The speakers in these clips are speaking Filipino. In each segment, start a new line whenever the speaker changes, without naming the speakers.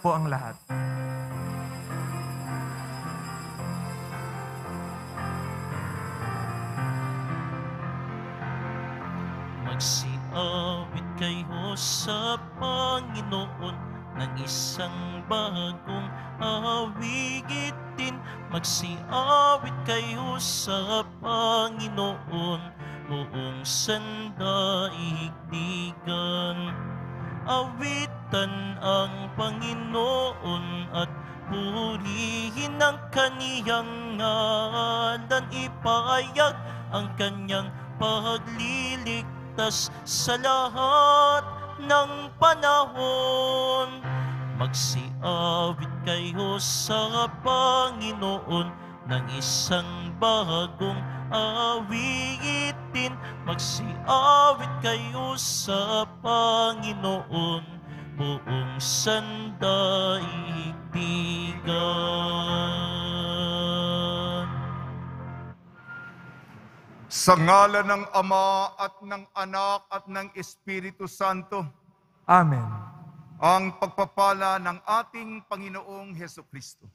po ang lahat.
Magsiawit kayo sa Panginoon ng isang bagong awitin. Magsiawit kayo sa Panginoon buong sandaigdigan. Awitan ang Panginoon at purihin ang kaniyang ngalan. Ipahayag ang kanyang pagliligtas sa lahat ng panahon. Magsiawit kayo sa Panginoon ng isang bagong awitin. Magsiawit kayo sa Panginoon buong sandaigdigan.
Sa ngalan ng Ama at ng Anak at ng Espiritu Santo,
Amen.
ang pagpapala ng ating Panginoong Hesukristo,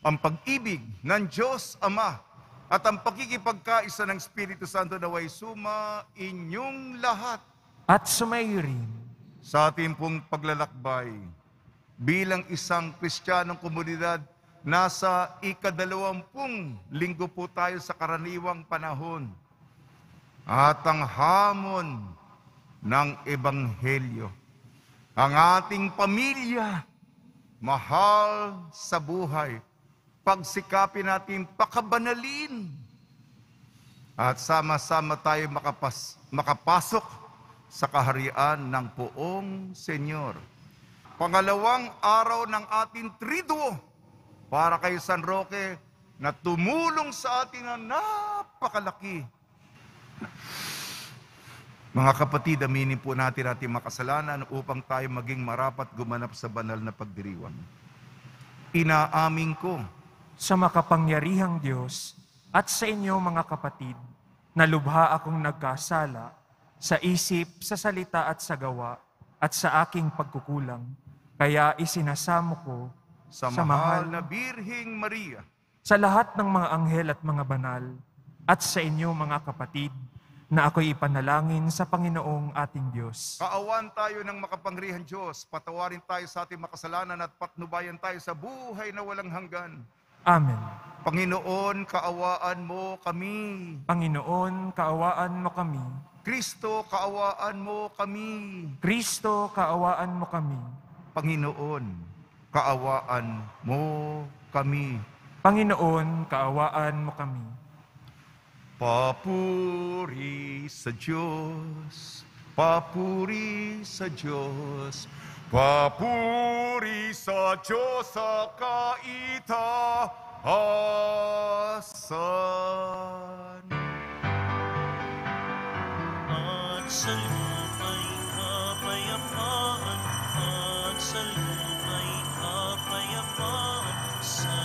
ang pag-ibig ng Diyos Ama at ang pakikipagkaisa ng Espiritu Santo naway suma inyong lahat
At sumayo rin
sa ating pong paglalakbay bilang isang Kristiyanong komunidad. Nasa ika-20 linggo po tayo sa karaniwang panahon at ang hamon ng Ebanghelyo. Ang ating pamilya, mahal sa buhay, pagsikapin natin pakabanalin at sama-sama tayo makapasok sa kaharian ng Poong Senyor. Pangalawang araw ng ating Triduo para kay San Roque na tumulong sa atin na napakalaki. Mga kapatid, aminin po natin ating makasalanan upang tayo maging marapat gumanap sa banal na pagdiriwang. Inaamin ko
sa makapangyarihang Diyos at sa inyo mga kapatid, na lubha akong nagkasala sa isip, sa salita at sa gawa, at sa aking pagkukulang. Kaya isinasamo ko
sa mahal na Birheng Maria,
sa lahat ng mga anghel at mga banal, at sa inyo mga kapatid, na ako'y ipanalangin sa Panginoong ating Diyos.
Kaawan tayo ng makapangyarihang Diyos, patawarin tayo sa ating makasalanan at patnubayan tayo sa buhay na walang hanggan.
Amen.
Panginoon, kaawaan mo kami.
Panginoon, kaawaan mo kami.
Kristo, kaawaan mo kami.
Kristo, kaawaan mo kami.
Panginoon, kaawaan mo kami.
Panginoon, kaawaan mo kami.
Papuri sa Diyos, papuri sa Diyos, papuri sa Diyos sa kaitaasan.
At sa lupa'y kapayapaan, at sa lupa'y kapayapaan, sa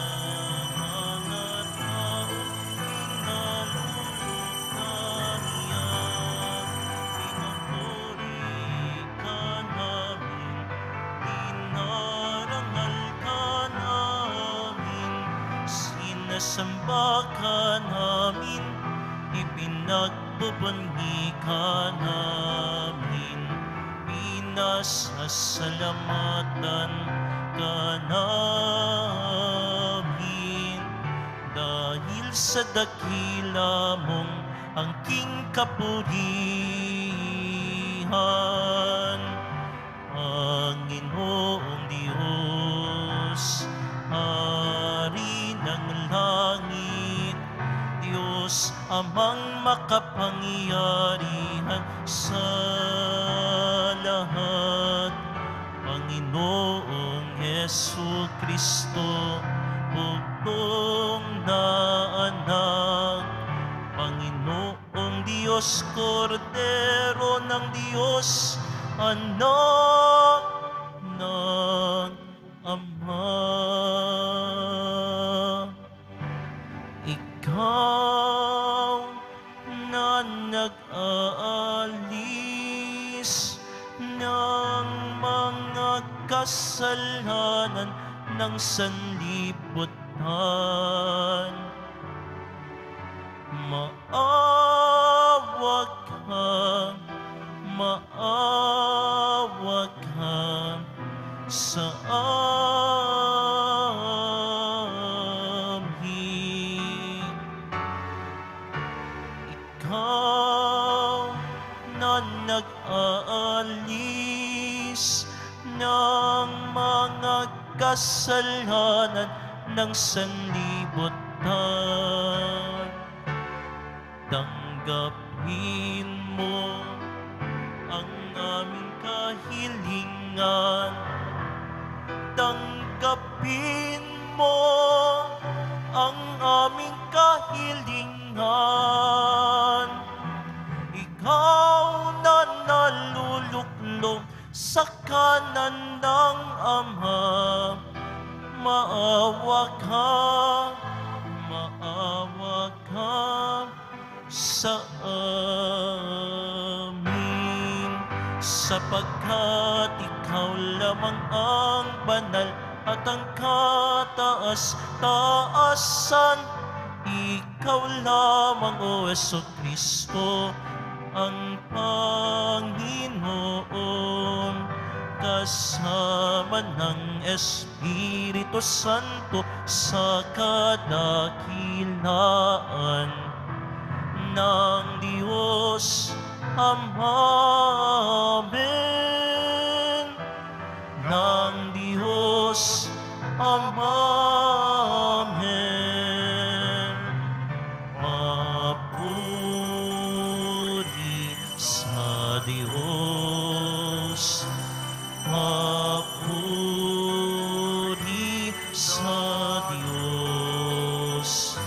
mga taong pinalulungkaniyan. Pinupuri ka namin, dinarangal ka namin, sinasamba ka namin, ipinagbabanggi ka namin, pinasasalamatan ka namin. Dahil sa dakila mong angking kapurihan, Panginoong Diyos, Hari ng langit, Diyos amang makapangyarihan sa lahat, Panginoong Jesucristo, bugtong na anak, Panginoong Diyos, Kordero ng Diyos, anak ng Ama. Ikaw na nag-aalis ng mga kasalanan ng sanlibutan. Maawa ka sa amin. Ikaw na nag-aalis ng mga kasalanan ng sanlibutan. Tanggapin mo ang aming kahilingan. Tanggapin mo ang aming kahilingan. Ikaw na naluluklong sa kanan ng Ama, maawa ka sa amin, sapagkat ikaw lamang ang banal at ang kataas-taasan. Ikaw lamang, O Jesucristo, ang Panginoon, kasama ng Espiritu Santo sa kadakilaan ng Diyos Ama. Amen. Ng Diyos Ama. Amen. Papuri sa Diyos. Papuri sa Diyos.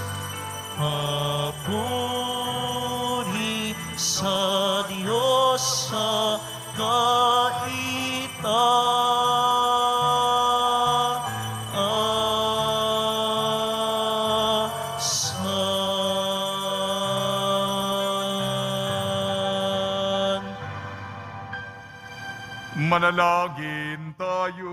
Papuri sa Diyos sa kaitaasan.
Manalangin tayo.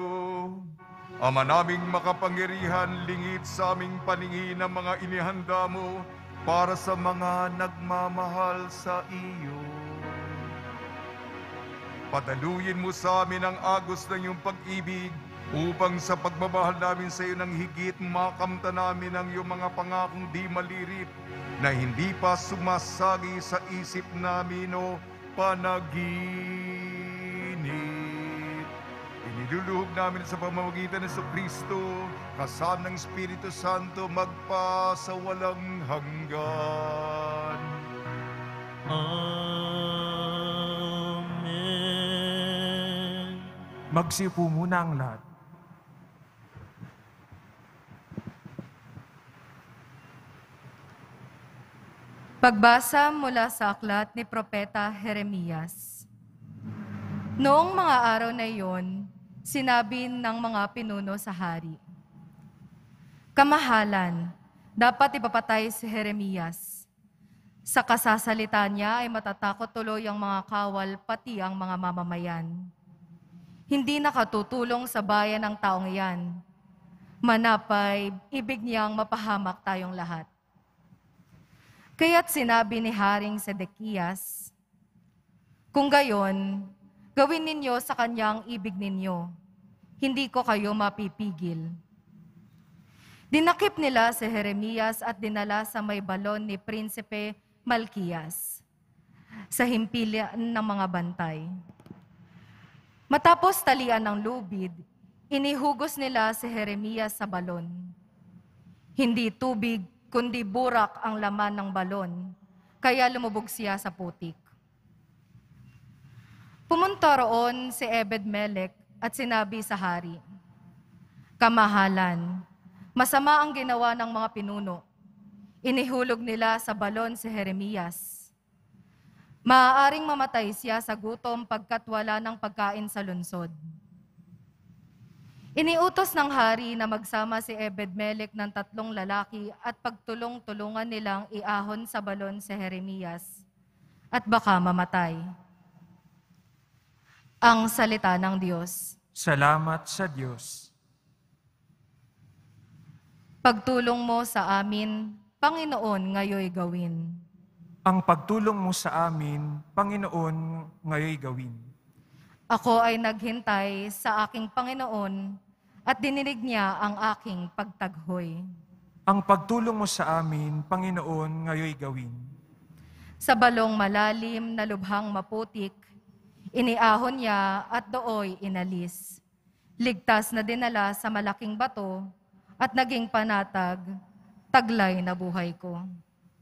Ama naming makapangyarihan, lingid sa aming paningin ang mga inihanda mo para sa mga nagmamahal sa iyo. Pataluyin mo sa amin ang agos ng iyong pag-ibig upang sa pagmamahal namin sa iyo ng higit makamta namin ang iyong mga pangakong di malirit na hindi pa sumasagi sa isip namin o panaginip. Iniluluhog namin sa pamamagitan ng Kristo, kasama ng Espiritu Santo, magpa sa walang hanggan.
Amen.
Magsiupo muna ang lahat.
Pagbasa mula sa aklat ni Propeta Jeremias. Noong mga araw na iyon, sinabi ng mga pinuno sa hari, "Kamahalan, dapat ipapatay si Jeremias. Sa kasasalita niya ay matatakot tuloy ang mga kawal pati ang mga mamamayan. Hindi nakatutulong sa bayan ang taong iyan. Manapay, ibig niyang mapahamak tayong lahat." Kaya't sinabi ni Haring Sedekias, "Kung gayon, gawin ninyo sa kanyang ibig ninyo. Hindi ko kayo mapipigil." Dinakip nila si Jeremias at dinala sa may balon ni Prinsipe Malkiyas, sa himpilan ng mga bantay. Matapos talian ng lubid, inihugos nila si Jeremias sa balon. Hindi tubig, kundi burak ang laman ng balon, kaya lumubog siya sa putik. Pumunta roon si Ebed-Melech at sinabi sa hari, "Kamahalan, masama ang ginawa ng mga pinuno. Inihulog nila sa balon si Jeremias. Maaaring mamatay siya sa gutom pagkat wala ng pagkain sa lungsod." Iniutos ng hari na magsama si Ebed-Melech ng 3 lalaki at pagtulong-tulungan nilang iahon sa balon si Jeremias at baka mamatay. Ang salita ng Diyos.
Salamat sa Diyos.
Pagtulong mo sa amin, Panginoon, ngayoy gawin.
Ang pagtulong mo sa amin, Panginoon, ngayoy gawin.
Ako ay naghintay sa aking Panginoon at dininig niya ang aking pagtaghoy.
Ang pagtulong mo sa amin, Panginoon, ngayoy gawin.
Sa balong malalim na lubhang maputik, iniahon niya at dooy inalis. Ligtas na dinala sa malaking bato at naging panatag, taglay na buhay ko.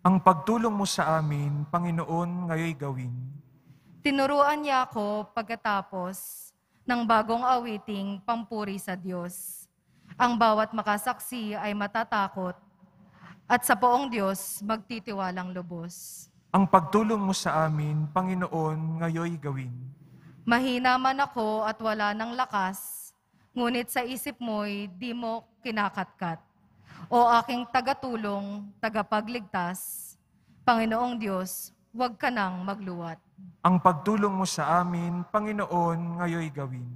Ang pagtulong mo sa amin, Panginoon, ngayoy gawin.
Tinuruan niya ako pagkatapos ng bagong awiting pampuri sa Diyos. Ang bawat makasaksi ay matatakot at sa poong Diyos magtitiwalang lubos.
Ang pagtulong mo sa amin, Panginoon, ngayoy gawin.
Mahina man ako at wala ng lakas, ngunit sa isip mo'y di mo kinakatkat. O aking tagatulong, tagapagligtas, Panginoong Diyos, huwag ka nang magluwat.
Ang pagtulong mo sa amin, Panginoon, ngayoy gawin.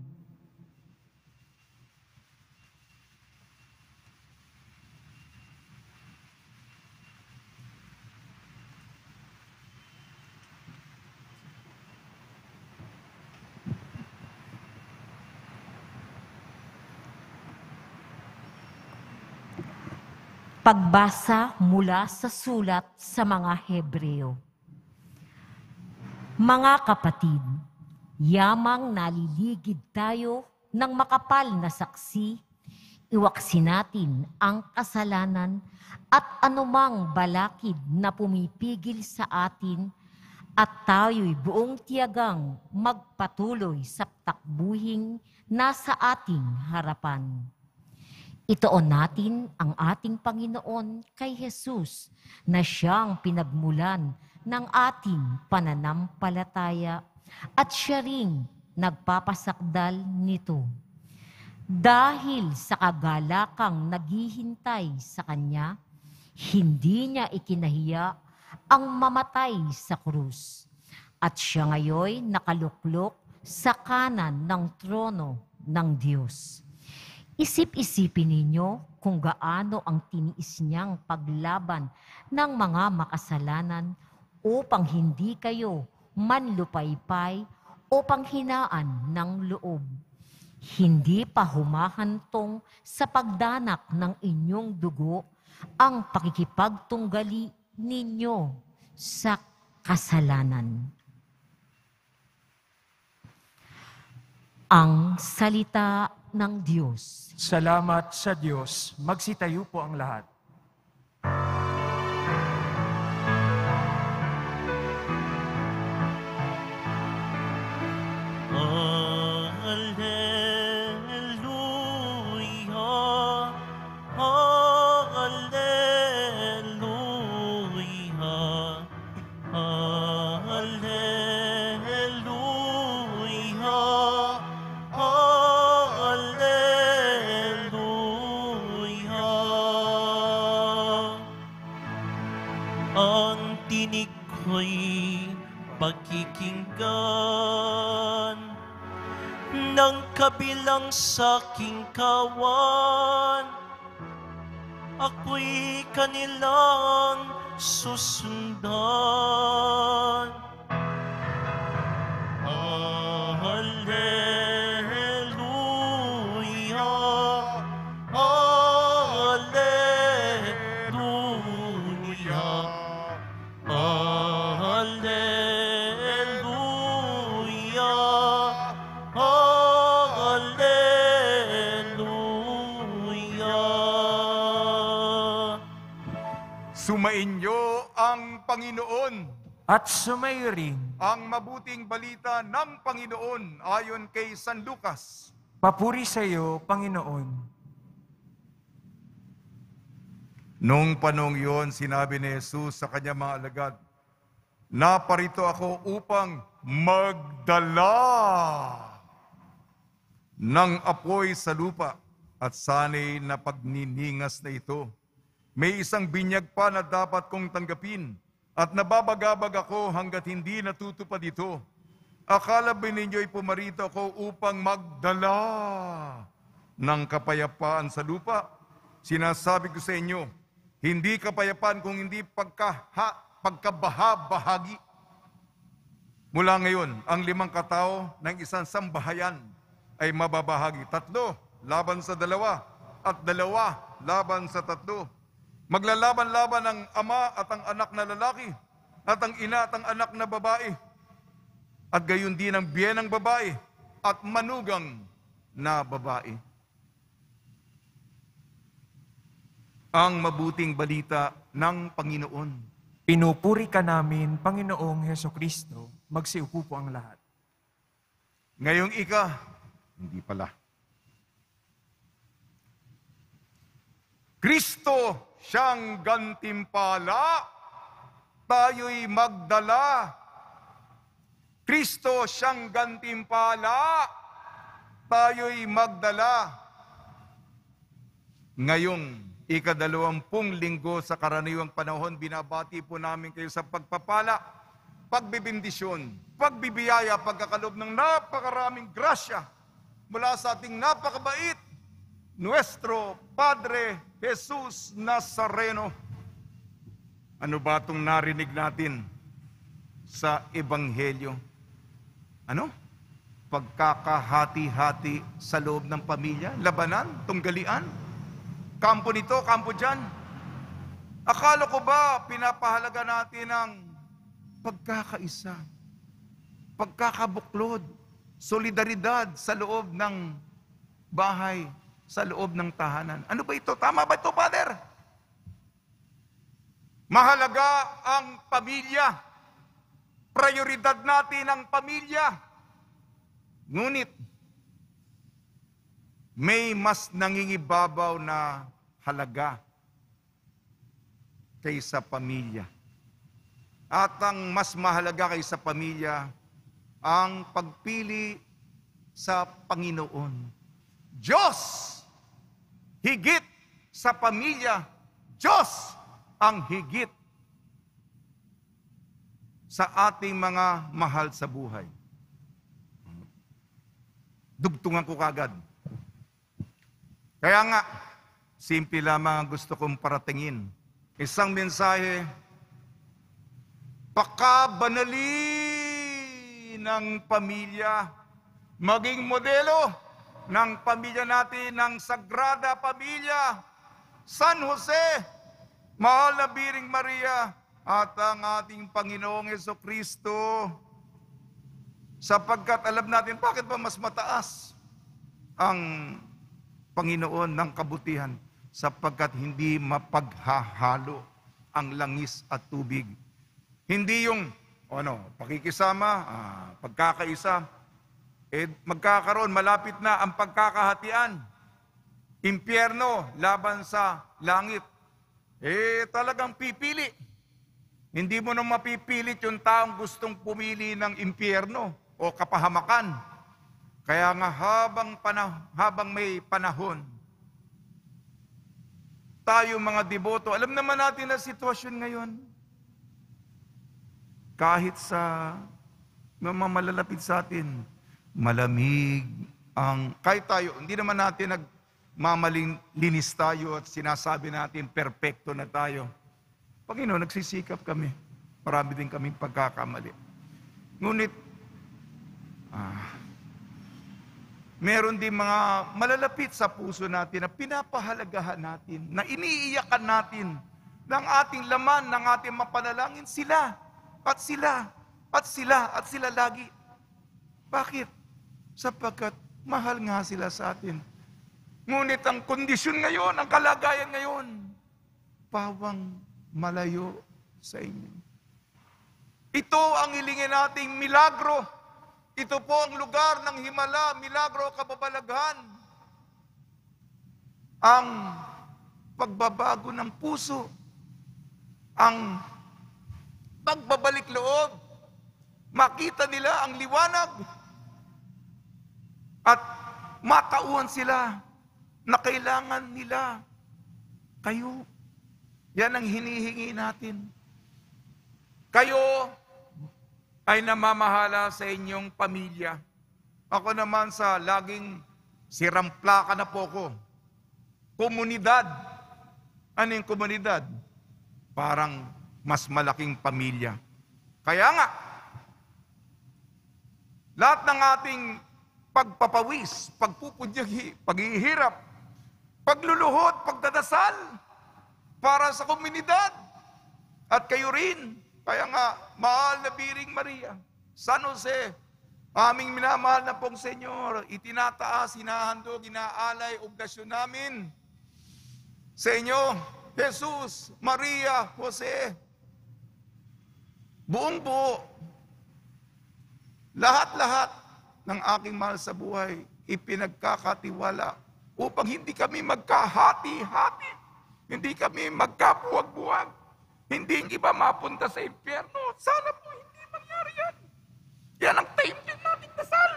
Pagbasa mula sa sulat sa mga Hebreo. Mga kapatid, yamang naliligid tayo ng makapal na saksi, iwaksin natin ang kasalanan at anumang balakid na pumipigil sa atin at tayo'y buong tiyagang magpatuloy sa takbuhing nasa ating harapan. Itoon natin ang ating Panginoon kay Jesus na siyang pinagmulan ng ating pananampalataya at siya ring nagpapasakdal nito. Dahil sa kagalakang naghihintay sa Kanya, hindi niya ikinahiya ang mamatay sa krus. At siya ngayoy nakaluklok sa kanan ng trono ng Diyos. Isip-isipin ninyo kung gaano ang tiniis niyang paglaban ng mga makasalanan upang hindi kayo manlupaypay o panghinaan ng loob. Hindi pa humahantong sa pagdanak ng inyong dugo ang pakikipagtunggali ninyo sa kasalanan. Ang salita ng Diyos.
Salamat sa Diyos. Magsitayo po ang lahat.
Alleluia, Alleluia, Alleluia, Alleluia. Ang tinig ko'y pakikinggan ng kabilang saking kawan. Ako'y kanilang susundan. Alleluia, Alleluia, Alleluia, Alleluia.
Sumainyo ang Panginoon.
At sumayo rin,
Ang mabuting balita ng Panginoon ayon kay San Lucas.
papuri sa iyo, Panginoon.
Nung panong yon, sinabi ni Jesus sa kanyang mga alagad, "Naparito ako upang magdala ng apoy sa lupa at sana'y na pagniningas na ito. May isang binyag pa na dapat kong tanggapin at nababagabag ako hanggat hindi natutupad ito. Akala ba ninyo'y pumarito ako upang magdala ng kapayapaan sa lupa? Sinasabi ko sa inyo, hindi kapayapaan kung hindi pagkabaha-bahagi. Mula ngayon, ang 5 katao ng isang sambahayan ay mababahagi. 3 laban sa 2 at 2 laban sa 3. Maglalaban-laban ang ama at ang anak na lalaki at ang ina at ang anak na babae. At gayon din ang biyenang babae at manugang na babae. Ang mabuting balita ng Panginoon.
Pinupuri ka namin, Panginoong Hesukristo. Magsiupo po ang lahat.
Ngayong hindi pala. Kristo siyang gantimpala, tayo'y magdala. Kristo siyang gantimpala, tayo'y magdala. Ngayong 20 linggo sa karaniwang panahon, binabati po namin kayo sa pagpapala, pagbibindisyon, pagbibiyaya, pagkakalob ng napakaraming grasya mula sa ating napakabait, Nuestro Padre Jesus Nazareno. Ano ba itong narinig natin sa Ebanghelyo? Ano? Pagkakahati-hati sa loob ng pamilya, labanan, tunggalian, kampo nito, kampo dyan. Akala ko ba pinapahalaga natin ang pagkakaisa, pagkakabuklod, solidaridad sa loob ng bahay, sa loob ng tahanan. Ano ba ito? Tama ba ito, Father? Mahalaga ang pamilya. Prioridad natin ang pamilya. Ngunit, may mas nangingibabaw na halaga kaysa pamilya. At ang mas mahalaga kaysa pamilya, ang pagpili sa Panginoon. Diyos! Higit sa pamilya, Diyos ang higit sa ating mga mahal sa buhay. Dugtungan ko kagad. Kaya nga, simple lamang ang gusto kong paratingin. Isang mensahe, pakabanali ng pamilya, maging modelo ng pamilya natin, ng Sagrada Pamilya, San Jose, Mahal na Biring Maria, at ang ating Panginoong Hesukristo. Sapagkat alam natin, bakit ba mas mataas ang Panginoon ng kabutihan? Sapagkat hindi mapaghahalo ang langis at tubig. Hindi yung, pakikisama, pagkakaisa, magkakaroon, malapit na ang pagkakahatian. Impyerno laban sa langit. Talagang pipili. Hindi mo nang mapipilit yung taong gustong pumili ng impyerno o kapahamakan. Kaya nga habang may panahon, tayo mga deboto, alam naman natin na sitwasyon ngayon. Kahit sa mga malalapit sa atin, malamig kahit tayo, hindi naman natin nagmamalinis tayo at sinasabi natin perpekto na tayo. Panginoon, nagsisikap kami. Marami din kaming pagkakamali. Ngunit, meron din mga malalapit sa puso natin na pinapahalagahan natin, na iniiyakan natin ng ating laman, ng ating mapanalangin, sila, at sila, at sila, at sila lagi. Bakit? Sapagkat mahal nga sila sa atin. Ngunit ang kondisyon ngayon, ang kalagayan ngayon, pawang malayo sa inyo. Ito ang hilingin nating milagro. Ito po ang lugar ng himala, milagro kababalaghan. Ang pagbabago ng puso, ang pagbabalik loob, makita nila ang liwanag, at matauhan sila na kailangan nila kayo. Yan ang hinihingi natin. Kayo ay namamahala sa inyong pamilya. Ako naman sa laging siramplaka na po ko. Komunidad. Ano yung komunidad? Parang mas malaking pamilya. Kaya nga, lahat ng ating pagpapawis, pagpupudyagi, paghihirap, pagluluhod, pagdadasal, para sa komunidad. At kayo rin, kaya nga, mahal na Biring Maria, San Jose, aming minamahal na pong Senyor, itinataas, hinahandog, inaalay, oblasyon namin sa inyo, Jesus, Maria, Jose, buong buo, lahat-lahat ng aking mahal sa buhay, ipinagkakatiwala upang hindi kami magkahati-hati, hindi kami magkabuwag-buwag, hindi yung iba mapunta sa impyerno. Sana po hindi mangyari yan. Yan ang time din nating dasal.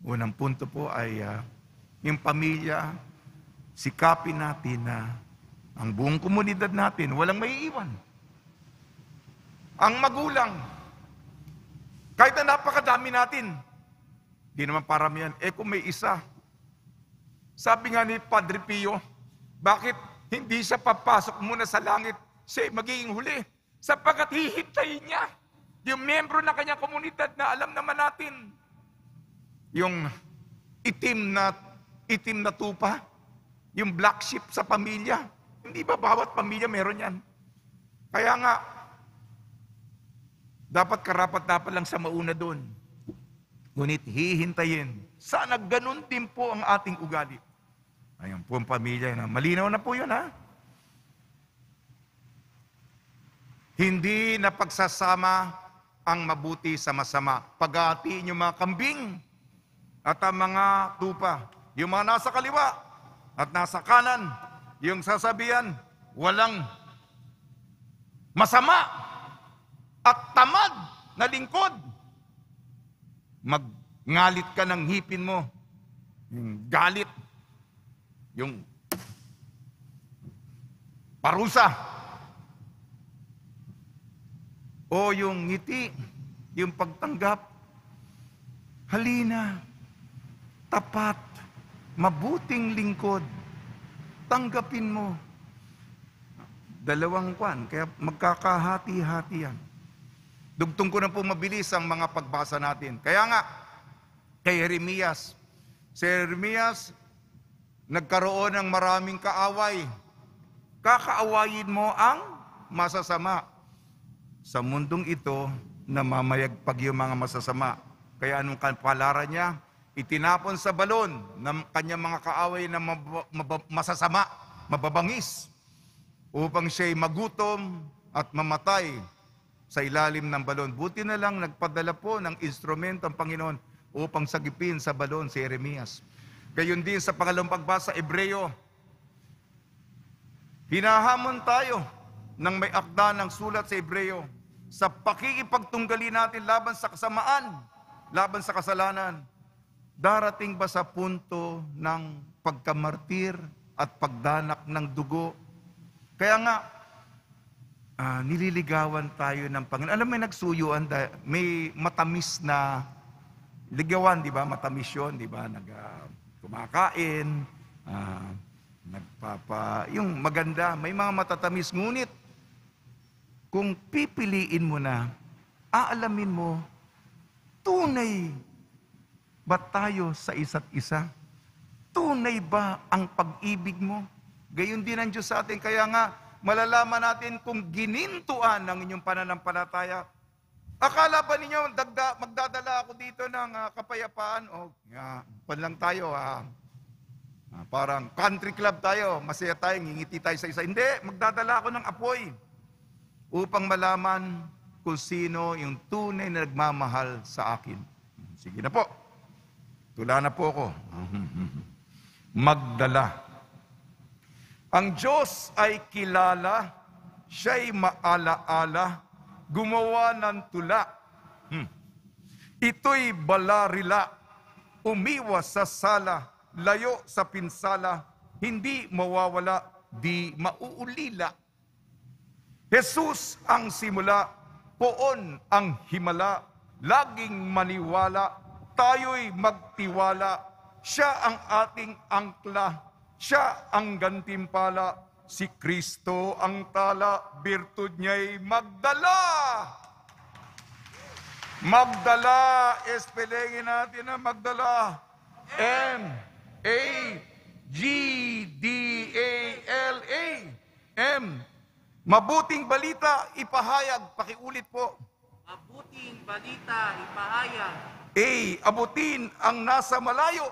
Unang punto po ay yung pamilya, sikapin natin na ang buong komunidad natin, walang maiiwan. Ang magulang, kahit na napakadami natin, di naman paramihan. Kung may isa, sabi nga ni Padre Pio, bakit hindi siya papasok muna sa langit, siya magiging huli, sapagkat hihintayin niya yung membro ng kanyang komunidad na alam naman natin, yung itim na tupa, yung black sheep sa pamilya. Hindi ba bawat pamilya meron yan? Kaya nga, dapat karapat-dapat lang sa mauna doon. Ngunit hihintayin. Sana ganun din po ang ating ugali. Ayun po ang pamilya. Malinaw na po yun, ha? Hindi na pagsasama ang mabuti sa masama. Paghatiin yung mga kambing at ang mga tupa. Yung mga nasa kaliwa at nasa kanan. Yung sasabihan, walang masama at tamad na lingkod. Magngalit ka ng ngipin mo. Yung galit. Yung parusa. O yung ngiti. Yung pagtanggap. Halina. Tapat. Mabuting lingkod. Tanggapin mo. Dalawang kwan. Kaya magkakahati-hati yan. Dugtong ko na po mabilis ang mga pagbasa natin. Kaya nga, kay Jeremias. Si Jeremias, nagkaroon ng maraming kaaway. Kakaawayin mo ang masasama. Sa mundong ito, namamayagpag yung mga masasama. Kaya anong kapalaran niya? Itinapon sa balon ng kanyang mga kaaway na masasama, mababangis, upang siya'y magutom at mamatay sa ilalim ng balon. Buti na lang nagpadala po ng instrumento ang Panginoon upang sagipin sa balon si Jeremias. Gayon din sa pangalawang pagbasa, Ebreo. Hinahamon tayo ng may akda ng sulat sa Ebreo sa pakikipagtunggali natin laban sa kasamaan, laban sa kasalanan. Darating ba sa punto ng pagkamartir at pagdanak ng dugo? Kaya nga, nililigawan tayo ng Panginoon. Alam mo, may nagsuyuan, may matamis na ligawan, di ba? Matamis yun, di ba? Kumakain, yung maganda, may mga matatamis. Ngunit, kung pipiliin mo na, aalamin mo, tunay ba tayo sa isa't isa? Tunay ba ang pag-ibig mo? Gayon din ang Diyos sa atin. Kaya nga, malalaman natin kung ginintuan ng inyong pananampalataya. Akala ba ninyo, magdadala ako dito ng kapayapaan? Lang tayo, parang country club tayo, masaya tayo, ngingiti tayo sa isa. Hindi, magdadala ako ng apoy upang malaman kung sino yung tunay na nagmamahal sa akin. Sige na po. Tula na po ako. Magdala. Ang Diyos ay kilala, siya'y maalaala, gumawa ng tula. Ito'y balarila, umiwas sa sala, layo sa pinsala, hindi mawawala, di mauulila. Jesus ang simula, poon ang himala, laging maniwala, tayo'y magtiwala. Siya ang ating angkla, siya ang gantimpala, si Kristo ang tala, birtud niya'y magdala. Magdala, espelengin natin na magdala. M-A-G-D-A-L-A. M. Mabuting balita, ipahayag. Pakiulit po.
Mabuting balita ipahayag.
A. Abutin ang nasa malayo.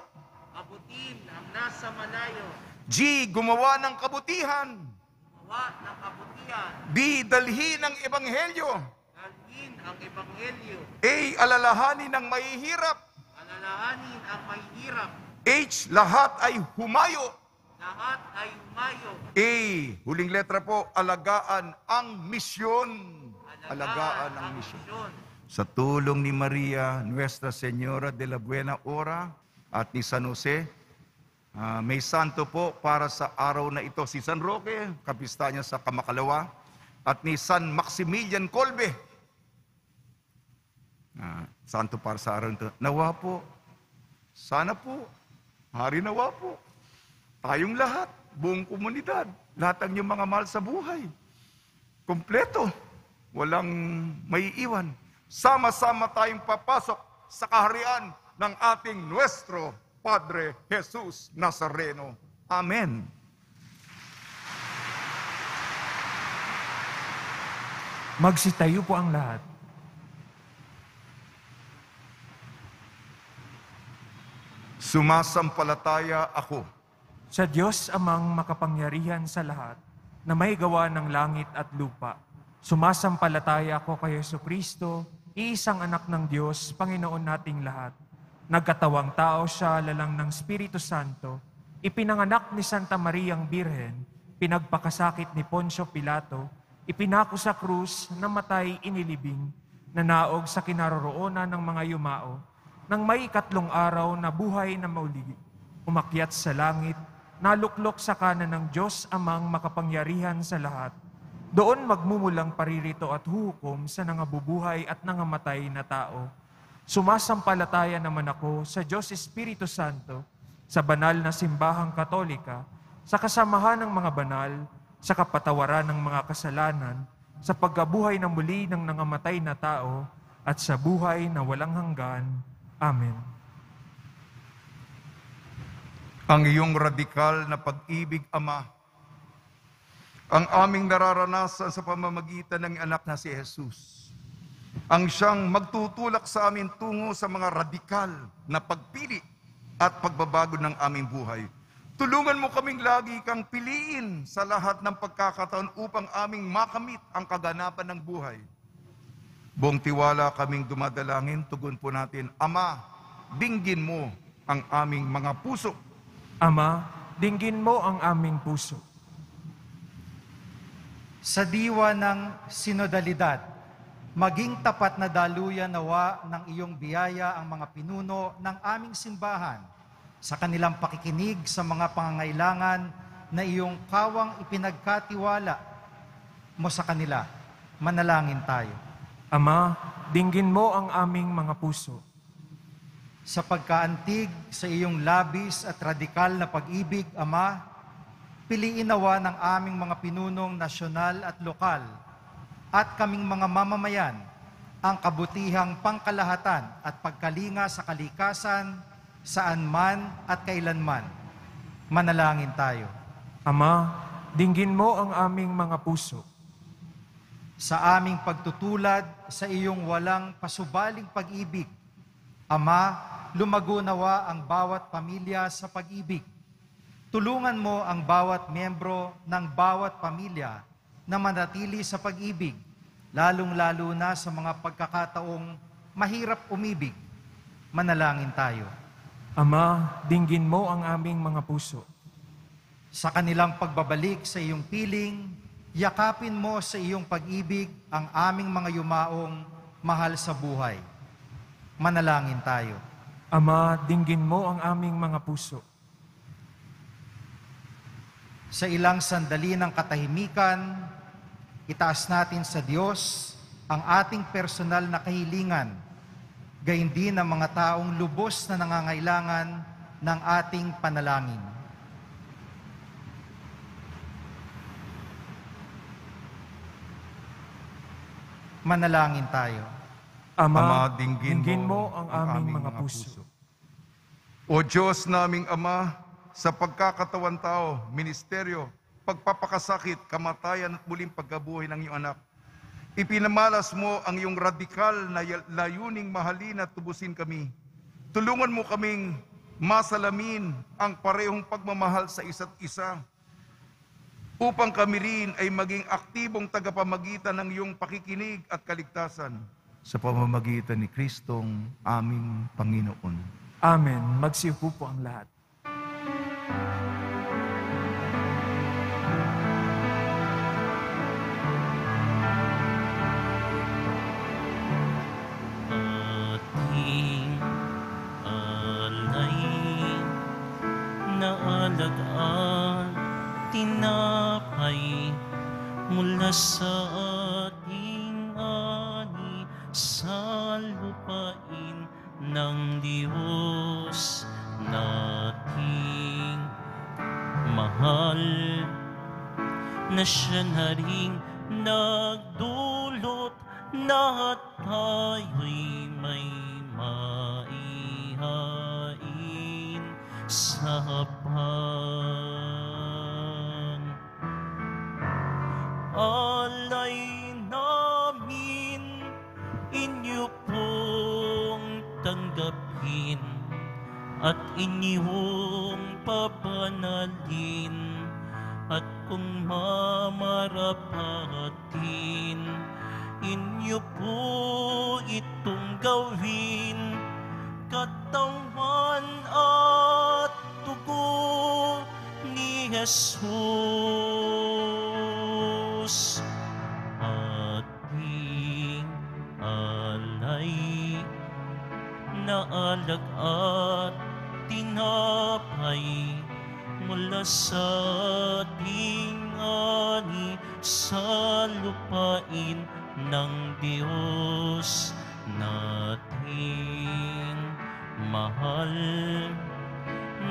Abutin ang nasa malayo.
G. Gumawa ng kabutihan.
Gawa ng kabutihan.
B. Dalhin ang ebanghelyo.
Dalhin ang ebanghelyo.
A. Alalahanin ang mahihirap.
Alalahanin ang mahihirap.
H. Lahat ay humayo.
Lahat ay humayo.
A. Huling letra po, alagaan ang misyon. Alagaan ang misyon. Sa tulong ni Maria, Nuestra Señora de la Buena Hora, at ni San Jose, may santo po para sa araw na ito. Si San Roque, kapista niya sa Kamakalawa, at ni San Maximilian Kolbe. Santo para sa araw nito. Nawa po, sana po, hari nawa po, tayong lahat, buong komunidad, lahat ang inyong mga mahal sa buhay, kompleto, walang may iwan. Sama-sama tayong papasok sa kaharian ng ating Nuestro Padre Jesus Nazareno. Amen.
Magsitayo po ang lahat.
Sumasampalataya ako
Sa Diyos amang makapangyarihan sa lahat, na may gawa ng langit at lupa, sumasampalataya ako kay Jesucristo, iisang anak ng Diyos, Panginoon nating lahat. Nagkatawang tao siya, lalang ng Espiritu Santo, ipinanganak ni Santa Mariang Birhen, pinagpakasakit ni Poncio Pilato, ipinako sa krus, namatay, inilibing, nanaog sa kinaroroonan ng mga yumao, nang may 3 araw na buhay na mauli, umakyat sa langit, naluklok sa kanan ng Diyos amang makapangyarihan sa lahat. Doon magmumulang paririto at huhukom sa nangabubuhay at nangamatay na tao. Sumasampalataya naman ako sa Diyos Espiritu Santo, sa banal na simbahang katolika, sa kasamahan ng mga banal, sa kapatawaran ng mga kasalanan, sa pagkabuhay na muli ng nangamatay na tao, at sa buhay na walang hanggan. Amen.
ang iyong radikal na pag-ibig, Ama, ang aming nararanasan sa pamamagitan ng anak na si Jesus, ang siyang magtutulak sa amin tungo sa mga radikal na pagpili at pagbabago ng aming buhay. Tulungan mo kaming lagi kang piliin sa lahat ng pagkakataon upang aming makamit ang kaganapan ng buhay. Buong tiwala kaming dumadalangin, tugon po natin, Ama, dinggin mo ang aming mga puso.
Ama, dinggin mo ang aming puso.
Sa diwa ng sinodalidad, maging tapat na daluyan nawa ng iyong biyaya ang mga pinuno ng aming simbahan sa kanilang pakikinig sa mga pangangailangan na iyong kawang ipinagkatiwala mo sa kanila. Manalangin tayo.
Ama, dinggin mo ang aming mga puso.
Sa pagkaantig sa iyong labis at radikal na pag-ibig, Ama, piliin nawa ng aming mga pinunong nasyonal at lokal at kaming mga mamamayan ang kabutihang pangkalahatan at pagkalinga sa kalikasan, saan man at kailanman. Manalangin tayo.
Ama, dinggin mo ang aming mga puso.
Sa aming pagtutulad sa iyong walang pasubaling pag-ibig, Ama, lumago nawa ang bawat pamilya sa pag-ibig. Tulungan mo ang bawat miyembro ng bawat pamilya na manatili sa pag-ibig, lalong-lalo na sa mga pagkakataong mahirap umibig. Manalangin tayo.
Ama, dinggin mo ang aming mga puso.
Sa kanilang pagbabalik sa iyong piling, yakapin mo sa iyong pag-ibig ang aming mga yumaong mahal sa buhay. Manalangin tayo.
Ama, dinggin mo ang aming mga puso.
Sa ilang sandali ng katahimikan, itaas natin sa Diyos ang ating personal na kahilingan, gayon din ang mga taong lubos na nangangailangan ng ating panalangin. Manalangin tayo.
Ama,
dinggin
dinggin mo ang aming mga puso.
O Diyos naming Ama, sa pagkakatawan tao, ministeryo, pagpapakasakit, kamatayan at muling pagkabuhay ng iyong anak, ipinamalas mo ang iyong radikal na layuning mahalin at tubusin kami. Tulungan mo kaming masalamin ang parehong pagmamahal sa isa't isa, upang kami rin ay maging aktibong tagapamagitan ng iyong pakikinig at kaligtasan sa pamamagitan ni Kristong aming Panginoon.
Amen. Magsiupo po ang lahat.
Ating alay na alagaan, tinapay mula sa ating ani sa lupain ng Diyos nating mahal, na siya na ring nagdulot na tayo'y may maihain sa hapag. Alay namin, inyo pong tanggapin at inyong pabanalin, at kung mamarapatin, inyo po itong gawin, katawan at dugo ni Jesus. Ating alay na alak at tinapay mula sa ating ani sa lupain ng Diyos nating mahal,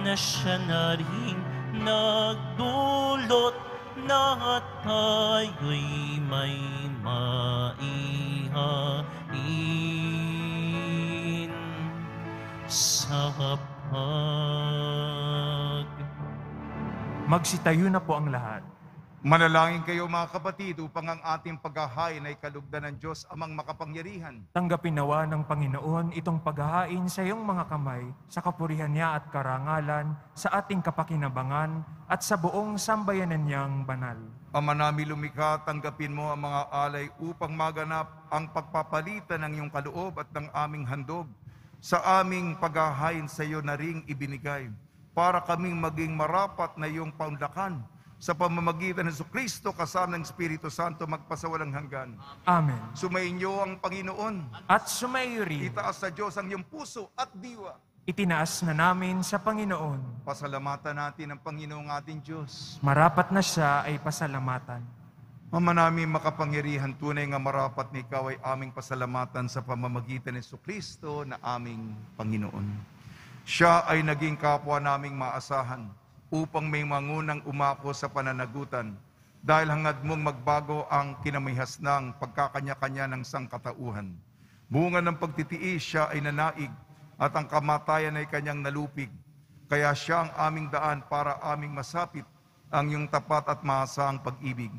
na siya na rin nagdulot na tayo'y may maihain sa hapag.
Magsitayo na po ang lahat.
Manalangin kayo mga kapatid upang ang ating paghahain ay kalugdan ng Diyos amang makapangyarihan.
Tanggapin nawa ng Panginoon itong paghahain sa iyong mga kamay, sa kapurihan niya at karangalan, sa ating kapakinabangan, at sa buong sambayanan niyang banal.
Ama namin lumikha, tanggapin mo ang mga alay upang maganap ang pagpapalitan ng iyong kaloob at ng aming handog sa aming paghahain sa iyo na ring ibinigay, para kaming maging marapat na iyong paunlakan sa pamamagitan ng Jesucristo kasama ng Espiritu Santo magpasawalang hanggan.
Amen.
Sumainyo ang Panginoon.
At sumayo rin,
Itaas sa Diyos ang iyong puso at diwa.
itinaas na namin sa Panginoon.
Pasalamatan natin ang Panginoong ating Diyos.
Marapat na siya ay pasalamatan.
Ama namin makapangyarihan, tunay nga marapat na ikaw ay aming pasalamatan sa pamamagitan ni Jesucristo na aming Panginoon. Siya ay naging kapwa naming maasahan upang may mangunang umako sa pananagutan, dahil hangad mong magbago ang kinamihas ng pagkakanya-kanya ng sangkatauhan. Bunga ng pagtitiis siya ay nanaig, at ang kamatayan ay kanyang nalupig. Kaya siya ang aming daan para aming masapit ang iyong tapat at mahasaang pag-ibig.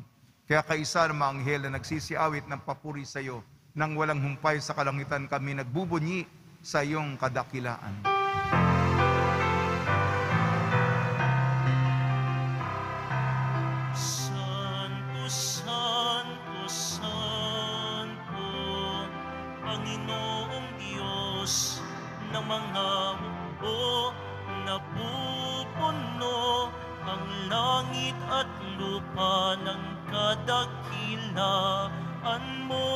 Kaya kaisa ng mga anghel na nagsisiawit ng papuri sa iyo, nang walang humpay sa kalangitan kami nagbubunyi sa iyong kadakilaan.
Santo, Santo, Santo, Panginoong Diyos ng mga mundo, napupuno ang langit at lupa ng kadakilaan mo.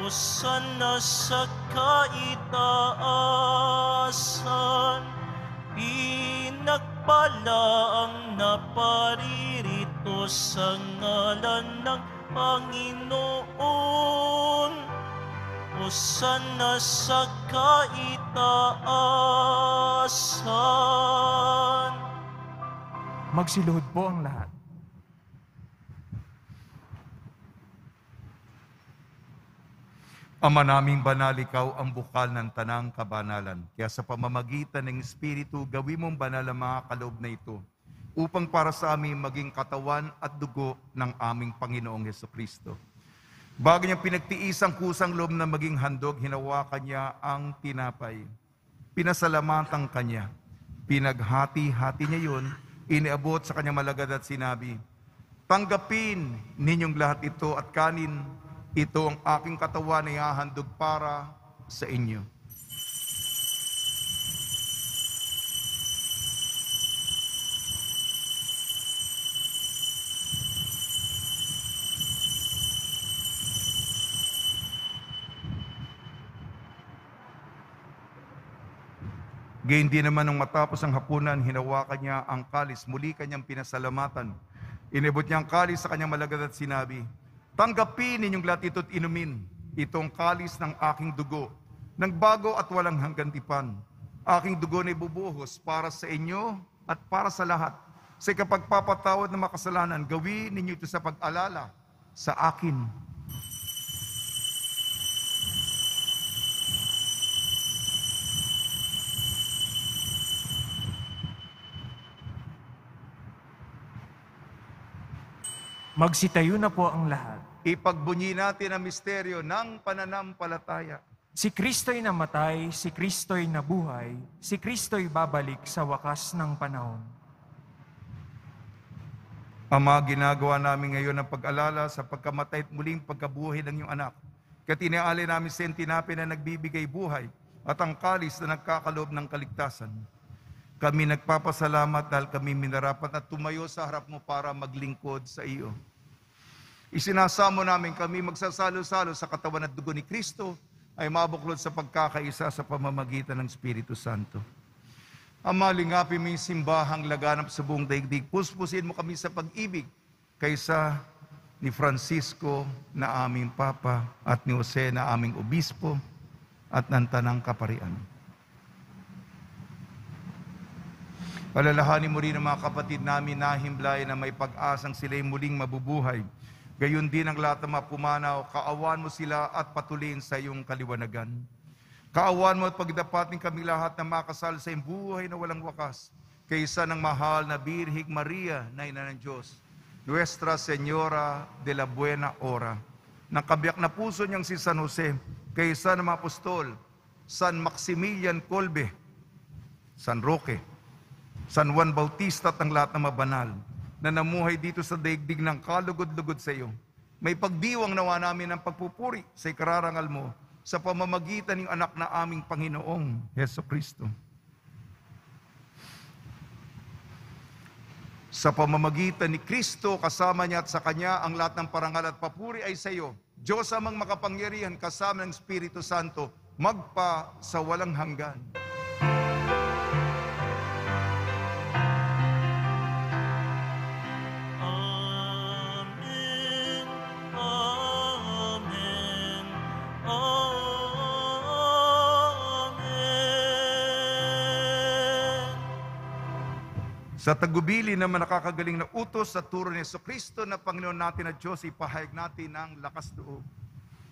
Hosana sa kaitaasan, pinagpala ang naparirito sa ngalan ng Panginoon. Hosana sa kaitaasan.
Magsiluhod po ang lahat.
Ama naming banal, ikaw ang bukal ng tanang kabanalan. Kaya sa pamamagitan ng Espiritu, gawin mong banal ang mga kaloob na ito upang para sa amin maging katawan at dugo ng aming Panginoong Hesukristo. Bago niyang pinagtiis ang kusang loob na maging handog, hinawakan niya ang tinapay. Pinasalamatan kanya. Pinaghati-hati niya yun, iniabot sa kanyang malagad at sinabi, "Tanggapin ninyong lahat ito at kanin. Ito ang aking katawan na ihahandog para sa inyo." Gayun din naman nung matapos ang hapunan, hinawakan niya ang kalis, muli kanyang pinasalamatan. Inibot niya ang kalis sa kanyang malagad at sinabi, "Tanggapin ninyong lahat ito't inumin. Itong kalis ng aking dugo, ng bago at walang hanggan tipan. Aking dugo na ibubuhos para sa inyo at para sa lahat. Sa ikapagpapatawad ng makasalanan, gawin ninyo ito sa pag-alala sa akin."
Magsitayo na po ang lahat.
Ipagbunyi natin ang misteryo ng pananampalataya.
Si Kristo'y namatay, si Kristo'y nabuhay, si Kristo'y babalik sa wakas ng panahon.
Ama, ginagawa namin ngayon ang pag-alala sa pagkamatay at muling pagkabuhay ng iyong anak. Kaya tiniaalay namin sa tinapay na nagbibigay buhay at ang kalis na nagkakaloob ng kaligtasan. Kami nagpapasalamat dahil kami minarapat at tumayo sa harap mo para maglingkod sa iyo. Isinasamo namin kami magsasalo-salo sa katawan at dugo ni Kristo ay mabuklod sa pagkakaisa sa pamamagitan ng Espiritu Santo. Ama, lingapin mo yung simbahang laganap sa buong daigdig. Puspusin mo kami sa pag-ibig kaysa ni Francisco na aming Papa at ni Jose na aming Obispo at ng Tanang Kaparian. Palalahanin mo rin ang mga kapatid namin na himlay na may pag-asang sila'y muling mabubuhay. Gayon din ang lahat ng mga pumanaw, kaawan mo sila at patuloyin sa iyong kaliwanagan. Kaawan mo at pagdapatin kami lahat na makasal sa iyong buhay na walang wakas, kaysa ng mahal na Birhig Maria na Ina ng Diyos, Nuestra Señora de la Buena Hora, ng kabiyak na puso niyang si San Jose, kaysa ng mga apostol, San Maximilian Kolbe, San Roque, San Juan Bautista at ang lahat ng mabanal na namuhay dito sa daigdig ng kalugod-lugod sa iyo. May pagdiwang nawa namin ng pagpupuri sa ikararangal mo sa pamamagitan ng anak na aming Panginoong Hesukristo. Sa pamamagitan ni Kristo, kasama niya at sa Kanya, ang lahat ng parangal at papuri ay sa iyo. Diyos amang makapangyarihan, kasama ng Espiritu Santo, magpa sa walang hanggan. Sa tagubili naman nakakagaling na utos sa turo ni Jesucristo na Panginoon natin at Diyos, ipahayag natin ang lakas loob.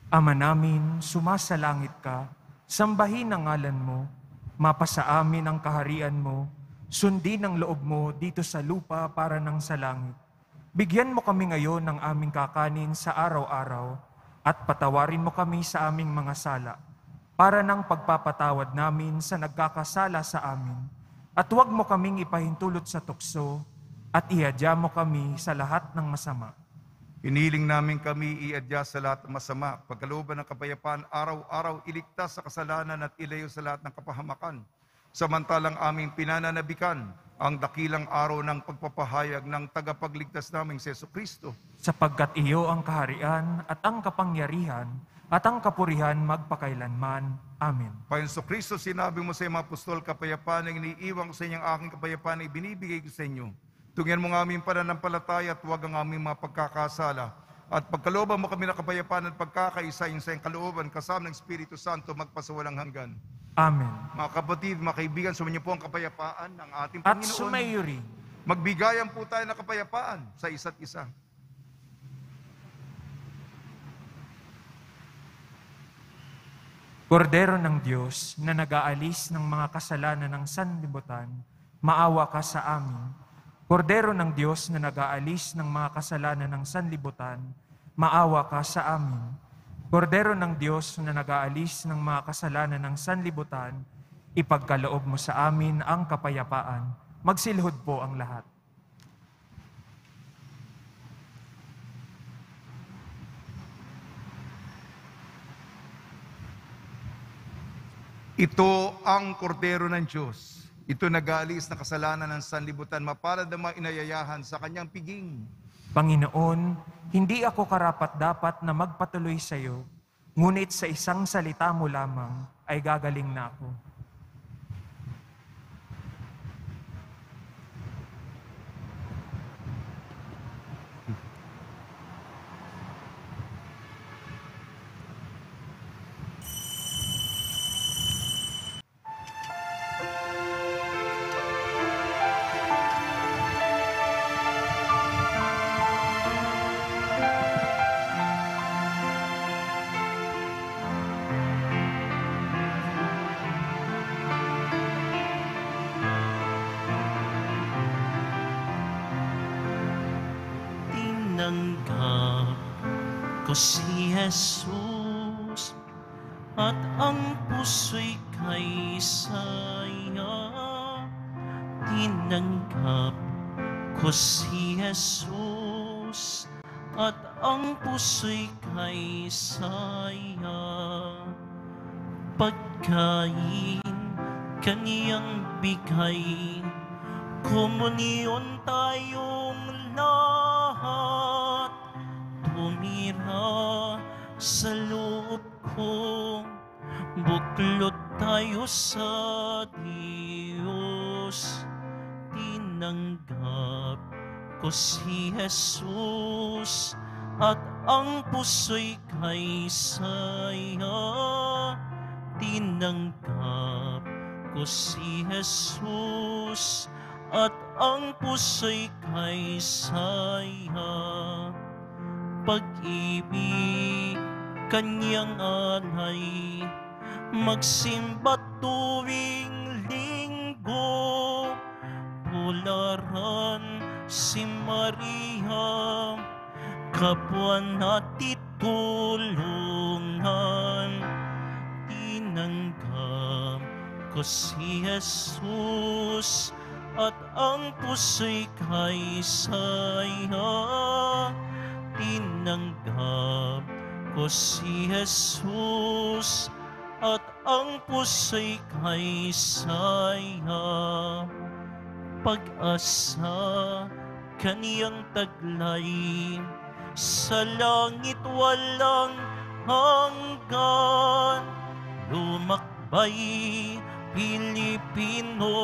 Ama namin, sumasalangit ka, sambahin ang ngalan mo, mapasa amin ang kaharian mo, sundin ang loob mo dito sa lupa para nang sa langit. Bigyan mo kami ngayon ng aming kakanin sa araw-araw at patawarin mo kami sa aming mga sala para nang pagpapatawad namin sa nagkakasala sa amin. At huwag mo kaming ipahintulot sa tukso at iadya mo kami sa lahat ng masama.
Hiniling namin kami iadya sa lahat ng masama, pagkalooban ng kapayapaan, araw-araw iligtas sa kasalanan at ilayo sa lahat ng kapahamakan. Samantalang aming pinananabikan ang dakilang araw ng pagpapahayag ng tagapagligtas naming si Jesucristo.
Sapagkat iyo ang kaharian at ang kapangyarihan at ang kapurihan magpakailanman. Amen.
Panginoon Kristo, sinabi mo sa mga apostol, kapayapaan ang iniiwan ko sa inyong aking kapayapaan ay binibigay ko sa inyo. Tungyan mo ang aming pananampalataya at huwag ang aming mga pagkakasala. At pagkalooban mo kami ng kapayapaan at pagkakaisa sa iyong kalooban, kasama ng Espiritu Santo, magpasawalang hanggan.
Amen.
Mga kapatid, mga kaibigan, sumainyo po ang kapayapaan ng ating
At
Panginoon.
sumayo rin.
Magbigayan po tayo ng kapayapaan sa isa't isa.
Kordero ng Diyos na nag-aalis ng mga kasalanan ng sanlibutan, maawa ka sa amin. Kordero ng Diyos na nag-aalis ng mga kasalanan ng sanlibutan, maawa ka sa amin. Kordero ng Diyos na nag-aalis ng mga kasalanan ng sanlibutan, ipagkaloob mo sa amin ang kapayapaan. Magsilhod po ang lahat.
Ito ang kordero ng Diyos. Ito nag-aalis na kasalanan ng sanlibutan, mapalad ang mga inayayahan sa kanyang piging.
Panginoon, hindi ako karapat-dapat na magpatuloy sa iyo, ngunit sa isang salita mo lamang ay gagaling na ako.
Tinanggap ko si Jesus at ang puso'y kay saya. Tinanggap ko si Jesus at ang puso'y kay saya. Pagkain kaniyang bigay, komunyon tayong lahat. Tumira sa loob ko, buklod tayo sa Diyos. Tinanggap ko si Jesus at ang puso'y kay saya. Tinanggap ko si Jesus at ang puso'y kay saya. Pag-ibig kanyang alay, magsimba tuwing linggo. Tularan si Maria, kapwa natin tulungan. Tinanggap ko si Jesus at ang puso'y kay saya. Tinanggap ko si Jesus at ang puso'y kay saya. Pag-asa kaniyang taglay, sa langit walang hanggan. Lumakbay Pilipino,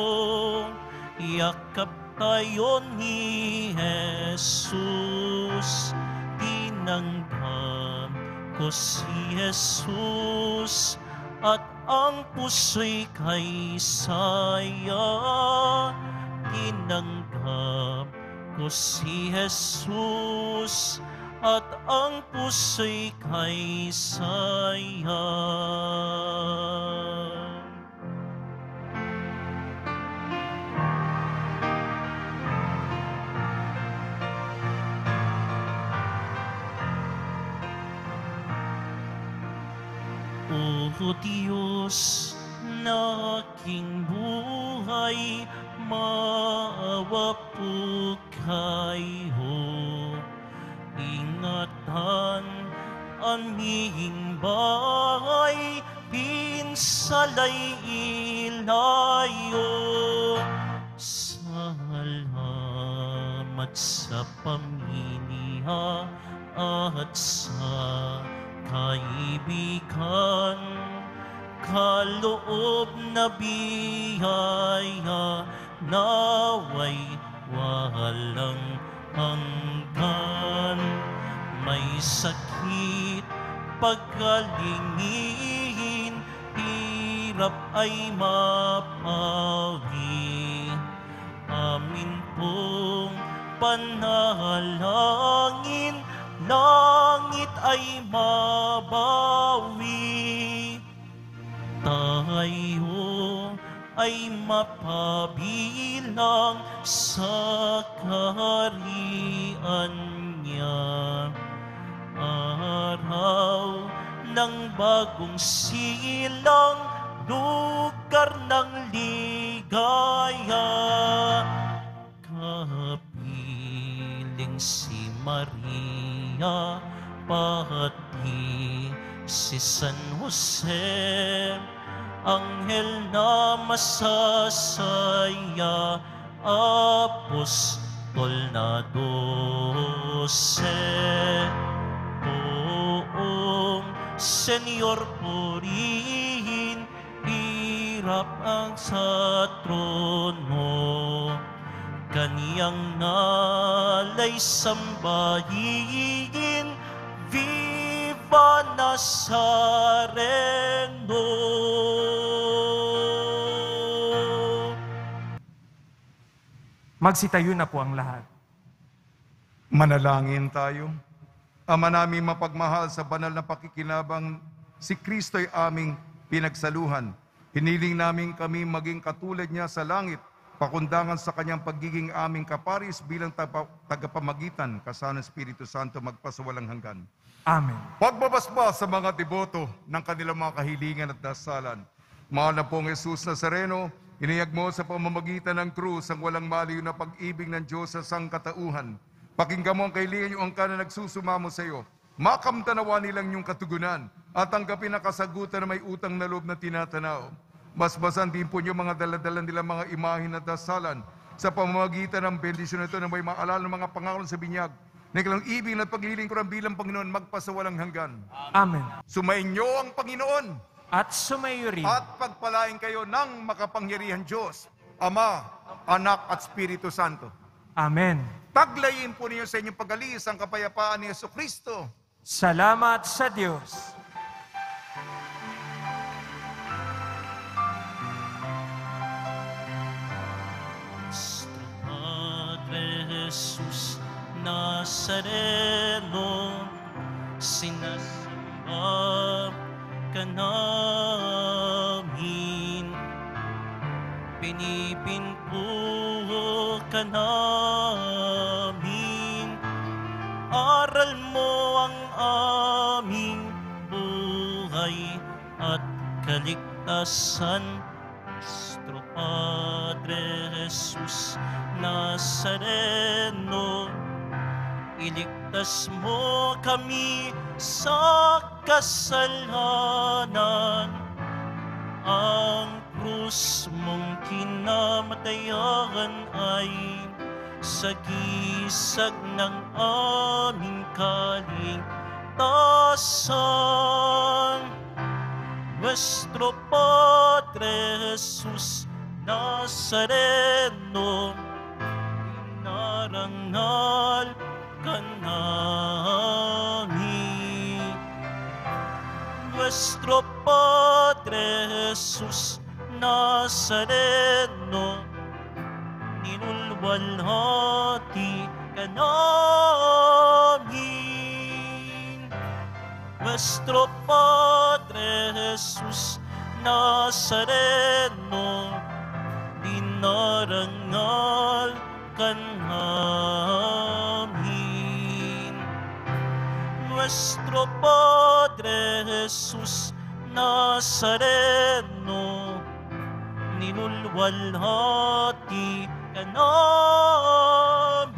yakap tayo ni Jesus. Tinanggap ko si Jesus at ang puso'y kay saya. Tinanggap ko si Jesus at ang puso'y kay saya. O Diyos na aking buhay, maawa po kayo. Ingatan aming bahay, pinsalay ilayo. Salamat sa pamilya at sa kaibigan, kaloob na biyaya, naway walang hanggan. May sakit pagalingin, hirap ay mapawi. Amin pong panalangin, langit ay mabawi. Tayo ay mapabilang sa kaharian niya. Araw ng bagong silang, lugar ng ligaya. Kapiling si Maria, pati si San Jose, anghel na masasaya, apostol na 12. Poong Senyor purihin, hirap ang sa trono. Kaniyang nalay sambahin, Viva Nazareno!
Magsitayo na po ang lahat.
Manalangin tayo. Ama namin mapagmahal, sa banal na pakikinabang, si Kristo'y aming pinagsaluhan. Hiniling namin kami maging katulad niya sa langit, pakundangan sa kanyang pagiging aming kaparis bilang tagapamagitan, kasama ng Espiritu Santo magpasawalang hanggan.
Amen.
Pagbabasbas sa mga deboto ng kanilang mga kahilingan at dasalan. Mahal na pong Jesus Nazareno, iniyag mo sa pamamagitan ng krus ang walang maliw na pag-ibig ng Diyos sa sangkatauhan. Pakinggan mo ang kahilingan yung angka na nagsusumamo sa iyo. Makamtanawa nilang yung katugunan at tanggapin ang kasagutan na may utang na loob na tinatanaw. Basbasan din po niyo mga daladalan nila mga imahin at dasalan sa pamamagitan ng bendisyon ito na may maalala ng mga pangako sa binyag. Naglang ibig at paghiling ko rin bilang Panginoon magpasawalang hanggan.
Amen.
Sumainyo ang Panginoon
At sumayo rin.
at pagpalain kayo ng makapangyarihan Diyos, Ama, Anak at Espiritu Santo.
Amen.
Taglayin po niyo sa inyong pag-alis ang kapayapaan ni Jesucristo.
Salamat sa Diyos.
Padre Jesus Nazareno, sinasamba ka namin, pinipinpo ka namin, aral mo ang aming buhay at kaligtasan. Nuestro Padre Jesus Nazareno, iligtas mo kami sa kasalanan. Ang krus mong kinamatayan ay sagisag ng aming kaligtasan. Nuestro Padre Jesus Nazareno, inarangal ka namin. Nuestro Padre Jesus Nazareno, ninulwalhati ka namin. Nuestro Padre Jesus Nazareno, dinarangal ka namin. Nuestro Padre Jesus Nazareno, ninulwalhati ka namin.